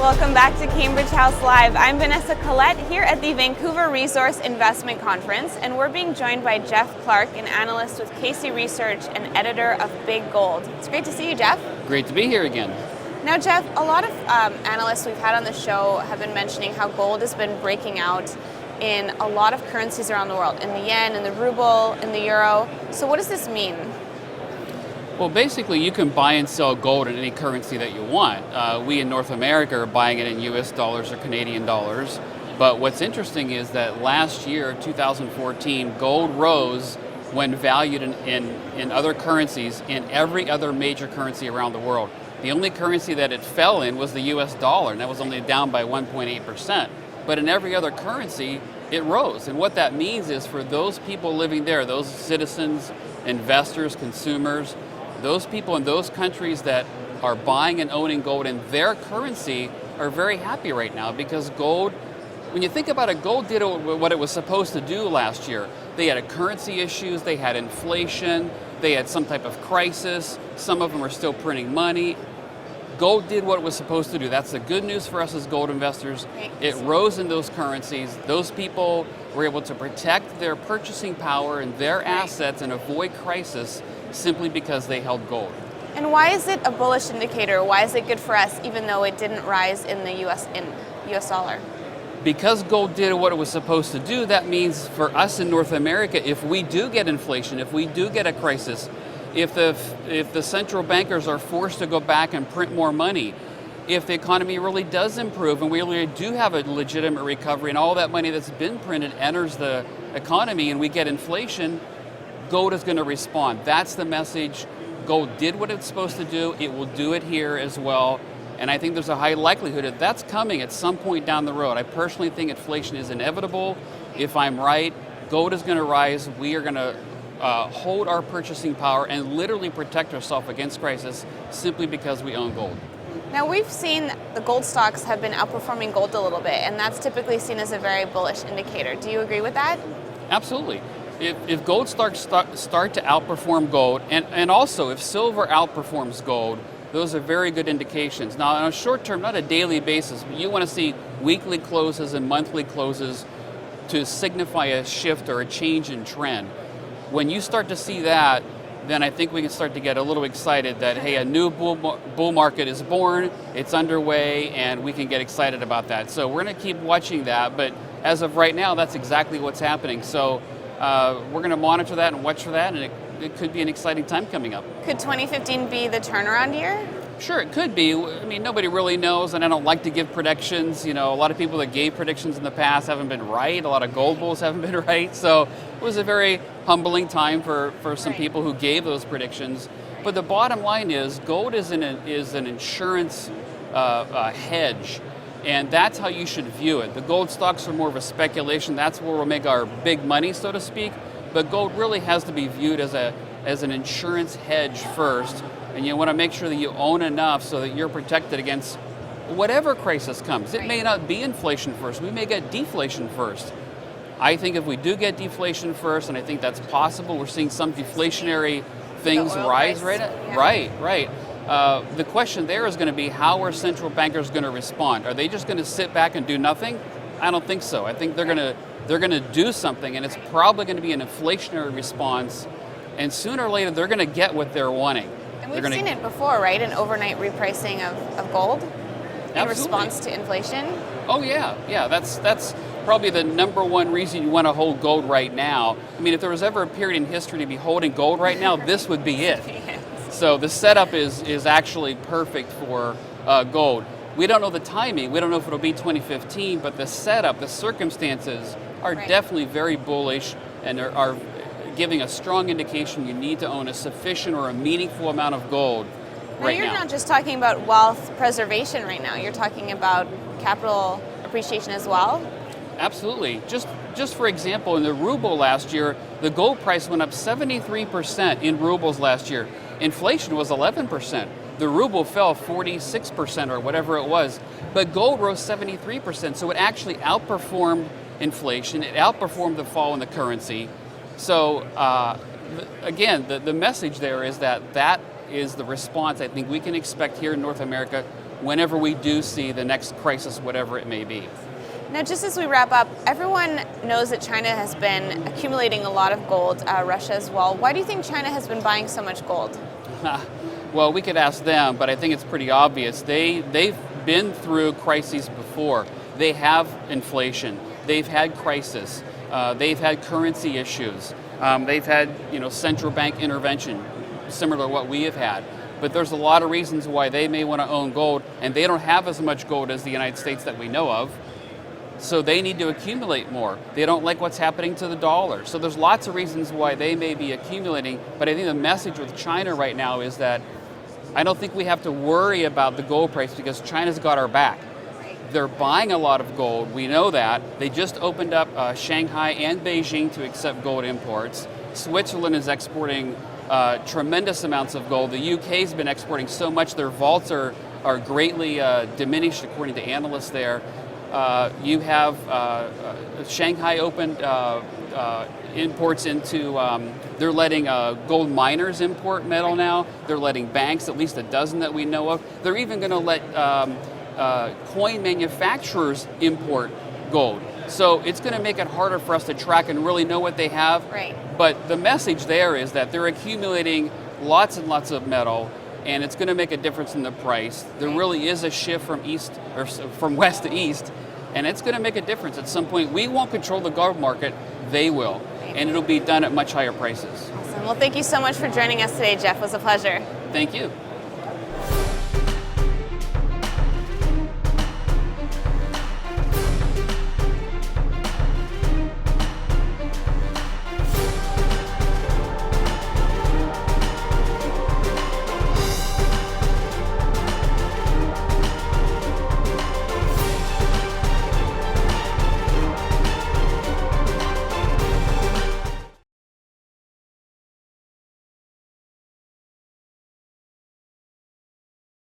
welcome back to Cambridge House Live. I'm Vanessa Collette here at the Vancouver Resource Investment Conference, and we're being joined by Jeff Clark, an analyst with Casey Research and editor of Big Gold. It's great to see you, Jeff. Great to be here again. Now, Jeff, a lot of analysts we've had on the show have been mentioning how gold has been breaking out in a lot of currencies around the world, in the yen, in the ruble, in the euro. So what does this mean? Well, basically, you can buy and sell gold in any currency that you want. We in North America are buying it in US dollars or Canadian dollars. But what's interesting is that last year, 2014, gold rose when valued in other currencies, in every other major currency around the world. The only currency that it fell in was the US dollar, and that was only down by 1.8%. But in every other currency, it rose. And what that means is for those people living there, those citizens, investors, consumers, those people in those countries that are buying and owning gold in their currency are very happy right now, because gold, when you think about it, gold did what it was supposed to do last year. They had currency issues, they had inflation, they had some type of crisis, some of them are still printing money. Gold did what it was supposed to do. That's the good news for us as gold investors. It rose in those currencies. Those people were able to protect their purchasing power and their assets and avoid crisis simply because they held gold. And why is it a bullish indicator? Why is it good for us even though it didn't rise in the US dollar? Because gold did what it was supposed to do, that means for us in North America, if we do get inflation, if we do get a crisis, if the central bankers are forced to go back and print more money, if the economy really does improve and we really do have a legitimate recovery and all that money that's been printed enters the economy and we get inflation, gold is going to respond. That's the message. Gold did what it's supposed to do. It will do it here as well. And I think there's a high likelihood that that's coming at some point down the road. I personally think inflation is inevitable. If I'm right, gold is going to rise. We are going to hold our purchasing power and literally protect ourselves against crisis simply because we own gold. Now, we've seen the gold stocks have been outperforming gold a little bit, and that's typically seen as a very bullish indicator. Do you agree with that? Absolutely. If gold start to outperform gold, and also if silver outperforms gold, those are very good indications. Now, on a short term, not a daily basis, but you want to see weekly closes and monthly closes to signify a shift or a change in trend. When you start to see that, then I think we can start to get a little excited that, hey, a new bull market is born, it's underway, and we can get excited about that. So we're going to keep watching that, but as of right now, that's exactly what's happening. So we're going to monitor that and watch for that, and it could be an exciting time coming up. Could 2015 be the turnaround year? Sure, it could be. I mean, nobody really knows, and I don't like to give predictions. You know, a lot of people that gave predictions in the past haven't been right. A lot of gold bulls haven't been right. So it was a very humbling time for some people who gave those predictions. But the bottom line is, gold is an insurance hedge. And that's how you should view it. The gold stocks are more of a speculation. That's where we'll make our big money, so to speak. But gold really has to be viewed as an insurance hedge first. And you want to make sure that you own enough so that you're protected against whatever crisis comes. It may not be inflation first. We may get deflation first. I think if we do get deflation first, and I think that's possible, we're seeing some deflationary things rise right now. Yeah. Right. The question there is going to be, how are central bankers going to respond? Are they just going to sit back and do nothing? I don't think so. I think they're going to do something, and it's probably going to be an inflationary response. And sooner or later, they're going to get what they're wanting. And we've seen it before, right? An overnight repricing of gold in response to inflation. Oh yeah. That's probably the number one reason you want to hold gold right now. I mean, if there was ever a period in history to be holding gold right now, this would be it. So the setup is actually perfect for gold. We don't know the timing. We don't know if it'll be 2015, but the setup, the circumstances are definitely very bullish and are giving a strong indication you need to own a sufficient or a meaningful amount of gold right now. You're not just talking about wealth preservation right now. You're talking about capital appreciation as well? Absolutely. Just for example, in the ruble last year, the gold price went up 73% in rubles last year. Inflation was 11%. The ruble fell 46% or whatever it was. But gold rose 73%. So it actually outperformed inflation. It outperformed the fall in the currency. So again, the message there is that is the response I think we can expect here in North America whenever we do see the next crisis, whatever it may be. Now, just as we wrap up, everyone knows that China has been accumulating a lot of gold, Russia as well. Why do you think China has been buying so much gold? Well, we could ask them, but I think it's pretty obvious. They've been through crises before. They have inflation. They've had crisis. They've had currency issues. They've had central bank intervention, similar to what we have had. But there's a lot of reasons why they may want to own gold, and they don't have as much gold as the United States that we know of. So they need to accumulate more. They don't like what's happening to the dollar. So there's lots of reasons why they may be accumulating, but I think the message with China right now is that I don't think we have to worry about the gold price because China's got our back. They're buying a lot of gold, we know that. They just opened up Shanghai and Beijing to accept gold imports. Switzerland is exporting tremendous amounts of gold. The UK's been exporting so much, their vaults are greatly diminished according to analysts there. You have Shanghai opened imports into, they're letting gold miners import metal now. They're letting banks, at least a dozen that we know of. They're even going to let coin manufacturers import gold. So it's going to make it harder for us to track and really know what they have. Right. But the message there is that they're accumulating lots and lots of metal, and it's going to make a difference in the price. There really is a shift from from west to east, and it's going to make a difference at some point. We won't control the gold market, they will, and it'll be done at much higher prices. Awesome. Well, thank you so much for joining us today, Jeff. It was a pleasure. Thank you.